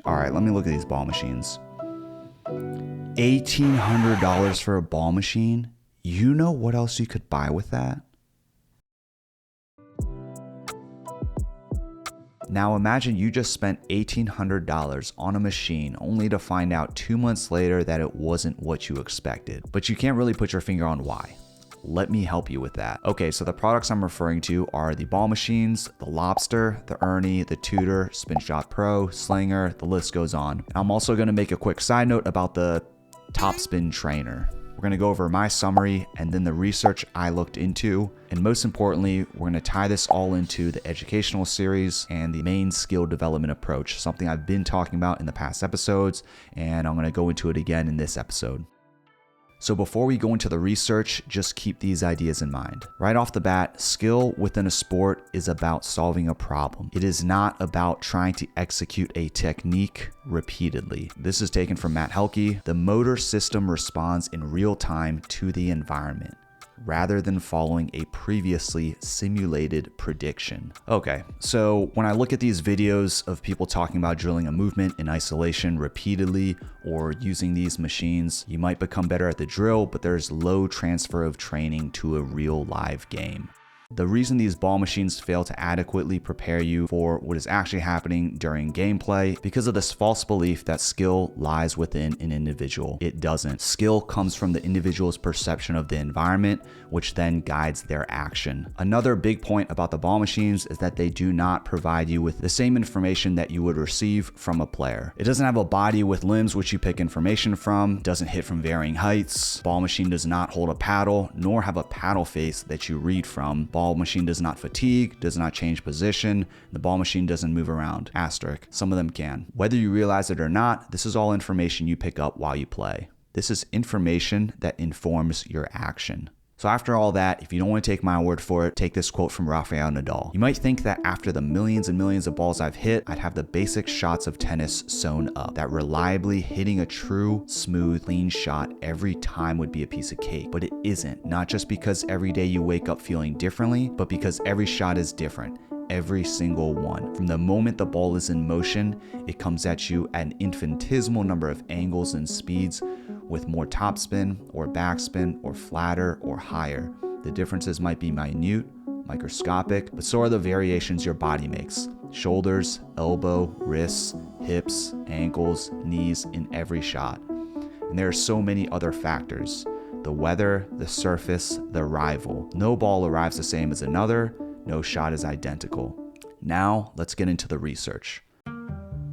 All right, let me look at these ball machines. $1,800 for a ball machine? You know what else you could buy with that? Now imagine you just spent $1,800 on a machine only to find out 2 months later that it wasn't what you expected. But you can't really put your finger on why. Let me help you with that. Okay, so the products I'm referring to are the ball machines, the Lobster, the Erne, the Tutor, Spin Shot Pro, Slinger, the list goes on. And I'm also gonna make a quick side note about the Topspin trainer. We're gonna go over my summary and then the research I looked into. And most importantly, we're gonna tie this all into the educational series and the main skill development approach, something I've been talking about in the past episodes, and I'm gonna go into it again in this episode. So before we go into the research, just keep these ideas in mind. Right off the bat, skill within a sport is about solving a problem. It is not about trying to execute a technique repeatedly. This is taken from Matt Helke. The motor system responds in real time to the environment, rather than following a previously simulated prediction. Okay, so when I look at these videos of people talking about drilling a movement in isolation repeatedly or using these machines, you might become better at the drill, but there's low transfer of training to a real live game. The reason these ball machines fail to adequately prepare you for what is actually happening during gameplay because of this false belief that skill lies within an individual. It doesn't. Skill comes from the individual's perception of the environment, which then guides their action. Another big point about the ball machines is that they do not provide you with the same information that you would receive from a player. It doesn't have a body with limbs which you pick information from, doesn't hit from varying heights. Ball machine does not hold a paddle, nor have a paddle face that you read from. Ball machine does not fatigue, does not change position. The ball machine doesn't move around. Asterisk. Some of them can. Whether you realize it or not, this is all information you pick up while you play. This is information that informs your action. So after all that, if you don't want to take my word for it, take this quote from Rafael Nadal. You might think that after the millions and millions of balls I've hit, I'd have the basic shots of tennis sewn up. That reliably hitting a true, smooth, clean shot every time would be a piece of cake. But it isn't. Not just because every day you wake up feeling differently, but because every shot is different. Every single one. From the moment the ball is in motion, it comes at you at an infinitesimal number of angles and speeds, with more topspin or backspin or flatter or higher. The differences might be minute, microscopic, but so are the variations your body makes. Shoulders, elbow, wrists, hips, ankles, knees in every shot. And there are so many other factors. The weather, the surface, the rival. No ball arrives the same as another. No shot is identical. Now, let's get into the research.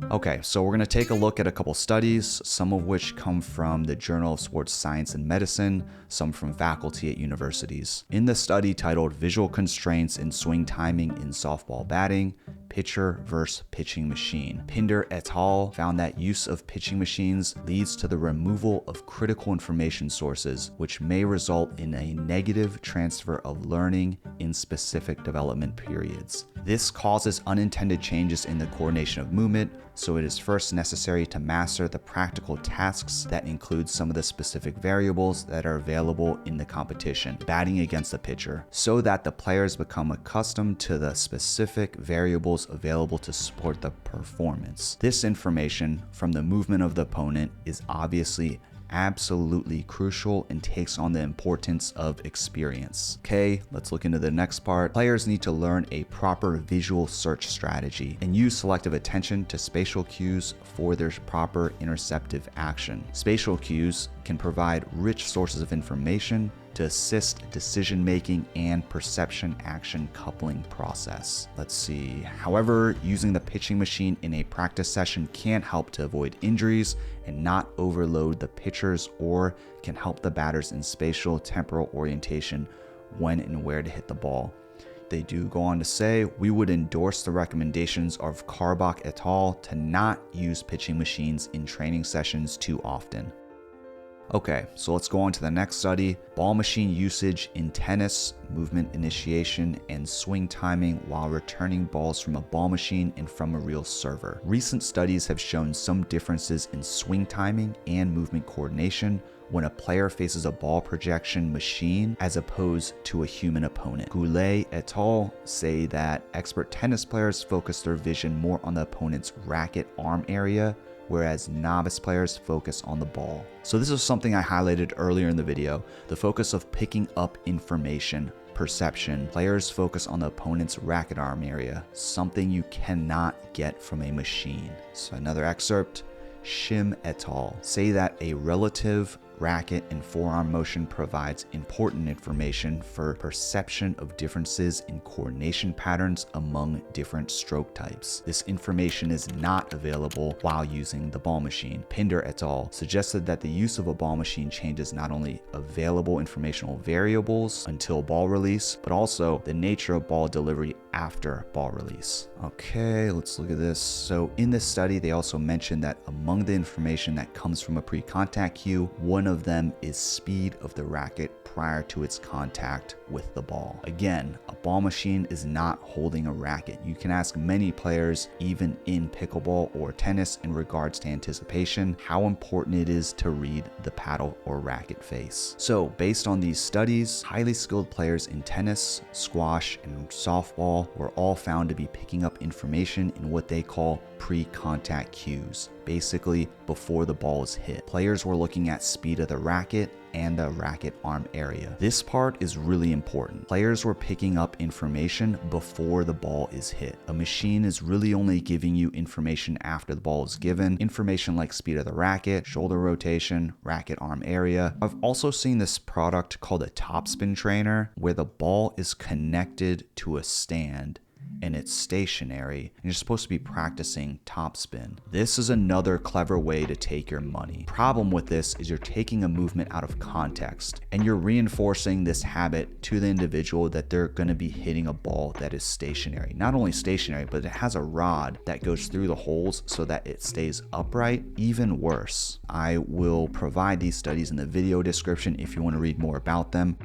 Okay, so we're going to take a look at a couple studies, some of which come from the Journal of Sports Science and Medicine, some from faculty at universities. In the study titled Visual Constraints in Swing Timing in Softball Batting, Pitcher versus Pitching Machine, Pinder et al. Found that use of pitching machines leads to the removal of critical information sources, which may result in a negative transfer of learning in specific development periods. This causes unintended changes in the coordination of movement, so it is first necessary to master the practical tasks that include some of the specific variables that are available in the competition, batting against the pitcher, so that the players become accustomed to the specific variables available to support the performance. This information from the movement of the opponent is obviously absolutely crucial and takes on the importance of experience. Okay, let's look into the next part. Players need to learn a proper visual search strategy and use selective attention to spatial cues for their proper interceptive action. Spatial cues can provide rich sources of information to assist decision-making and perception-action coupling process. Let's see. However, using the pitching machine in a practice session can help to avoid injuries and not overload the pitchers, or can help the batters in spatial temporal orientation when and where to hit the ball. They do go on to say, we would endorse the recommendations of Karbach et al. To not use pitching machines in training sessions too often. Okay, so let's go on to the next study. Ball machine usage in tennis, movement initiation, and swing timing while returning balls from a ball machine and from a real server. Recent studies have shown some differences in swing timing and movement coordination when a player faces a ball projection machine as opposed to a human opponent. Goulet et al. Say that expert tennis players focus their vision more on the opponent's racket arm area, whereas novice players focus on the ball. So this is something I highlighted earlier in the video, the focus of picking up information, perception. Players focus on the opponent's racket arm area, something you cannot get from a machine. So another excerpt, Shim et al. Say that a relative racket and forearm motion provides important information for perception of differences in coordination patterns among different stroke types. This information is not available while using the ball machine. Pinder et al. Suggested that the use of a ball machine changes not only available informational variables until ball release, but also the nature of ball delivery after ball release. Okay, let's look at this. So in this study, they also mentioned that among the information that comes from a pre-contact cue, one of them is speed of the racket prior to its contact with the ball. Again, a ball machine is not holding a racket. You can ask many players, even in pickleball or tennis, in regards to anticipation, how important it is to read the paddle or racket face. So based on these studies, highly skilled players in tennis, squash, and softball were all found to be picking up information in what they call pre-contact cues, basically before the ball is hit. Players were looking at speed of the racket and the racket arm area. This part is really important. Players were picking up information before the ball is hit. A machine is really only giving you information after the ball is given, information like speed of the racket, shoulder rotation, racket arm area. I've also seen this product called a Topspin trainer where the ball is connected to a stand and it's stationary, and you're supposed to be practicing topspin. This is another clever way to take your money. Problem with this is you're taking a movement out of context, and you're reinforcing this habit to the individual that they're going to be hitting a ball that is stationary. Not only stationary, but it has a rod that goes through the holes so that it stays upright. Even worse, I will provide these studies in the video description if you want to read more about them.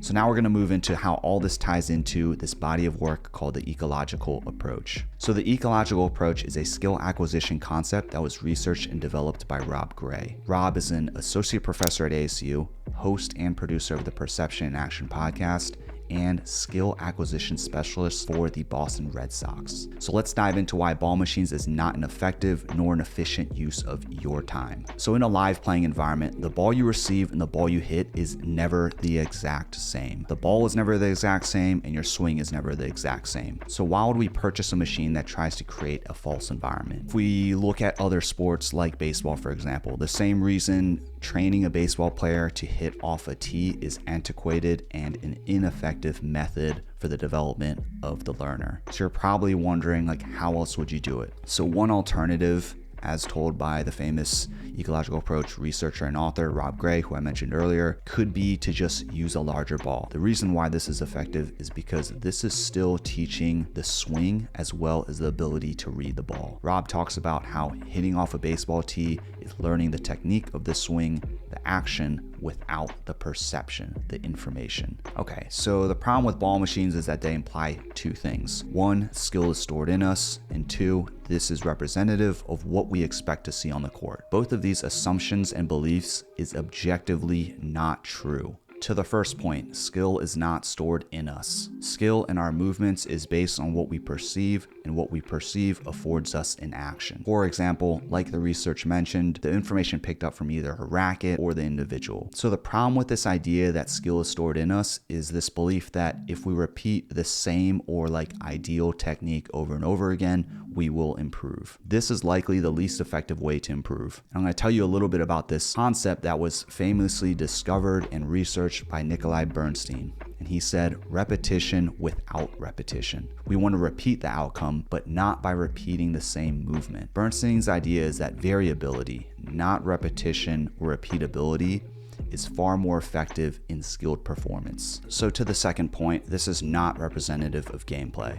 So now we're going to move into how all this ties into this body of work called the ecological approach. So the ecological approach is a skill acquisition concept that was researched and developed by Rob Gray. Rob is an associate professor at ASU, host and producer of the Perception in Action podcast, and skill acquisition specialist for the Boston Red Sox. So let's dive into why ball machines is not an effective nor an efficient use of your time. So in a live playing environment, the ball you receive and the ball you hit is never the exact same. The ball is never the exact same and your swing is never the exact same. So why would we purchase a machine that tries to create a false environment? If we look at other sports like baseball, for example, the same reason training a baseball player to hit off a tee is antiquated and an ineffective method for the development of the learner. So you're probably wondering, like, how else would you do it? So one alternative, as told by the famous Ecological Approach researcher and author Rob Gray, who I mentioned earlier, could be to just use a larger ball. The reason why this is effective is because this is still teaching the swing as well as the ability to read the ball. Rob talks about how hitting off a baseball tee is learning the technique of the swing, the action, without the perception, the information. Okay, so the problem with ball machines is that they imply two things. One, skill is stored in us, and two, this is representative of what we expect to see on the court. Both of these assumptions and beliefs is objectively not true. To the first point, skill is not stored in us. Skill in our movements is based on what we perceive, and what we perceive affords us an action. For example, like the research mentioned, the information picked up from either a racket or the individual. So the problem with this idea that skill is stored in us is this belief that if we repeat the same or like ideal technique over and over again, we will improve. This is likely the least effective way to improve. I'm going to tell you a little bit about this concept that was famously discovered and researched by Nikolai Bernstein. And he said, repetition without repetition. We want to repeat the outcome, but not by repeating the same movement. Bernstein's idea is that variability, not repetition or repeatability, is far more effective in skilled performance. So to the second point, this is not representative of gameplay.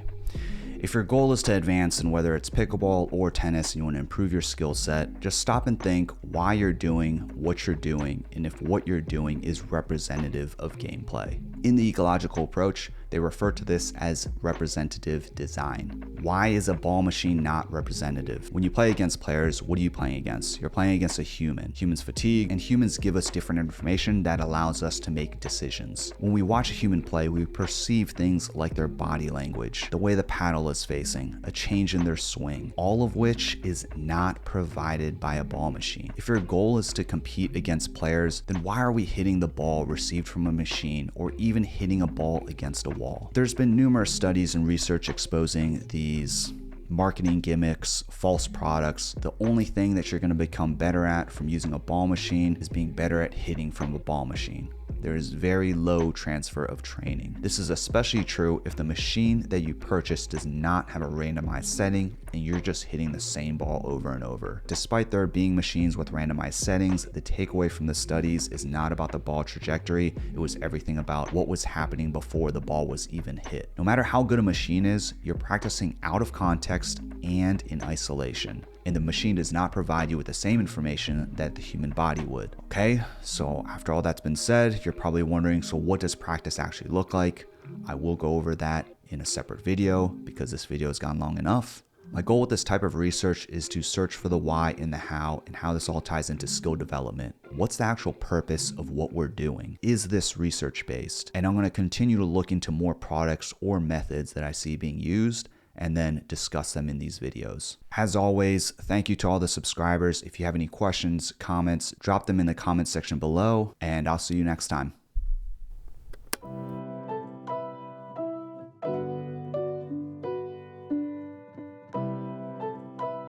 If your goal is to advance in whether it's pickleball or tennis and you want to improve your skill set, just stop and think why you're doing what you're doing and if what you're doing is representative of gameplay. In the ecological approach, they refer to this as representative design. Why is a ball machine not representative? When you play against players, what are you playing against? You're playing against a human. Humans fatigue, and humans give us different information that allows us to make decisions. When we watch a human play, we perceive things like their body language, the way the paddle is facing, a change in their swing, all of which is not provided by a ball machine. If your goal is to compete against players, then why are we hitting the ball received from a machine or even hitting a ball against a wall? There's been numerous studies and research exposing these marketing gimmicks, false products. The only thing that you're going to become better at from using a ball machine is being better at hitting from a ball machine. There is very low transfer of training. This is especially true if the machine that you purchase does not have a randomized setting and you're just hitting the same ball over and over. Despite there being machines with randomized settings, the takeaway from the studies is not about the ball trajectory, it was everything about what was happening before the ball was even hit. No matter how good a machine is, you're practicing out of context and in isolation, and the machine does not provide you with the same information that the human body would. Okay, so after all that's been said, you're probably wondering, so what does practice actually look like? I will go over that in a separate video because this video has gone long enough. My goal with this type of research is to search for the why and the how and how this all ties into skill development. What's the actual purpose of what we're doing? Is this research based? And I'm going to continue to look into more products or methods that I see being used and then discuss them in these videos. As always, thank you to all the subscribers. If you have any questions, comments, drop them in the comment section below, and I'll see you next time.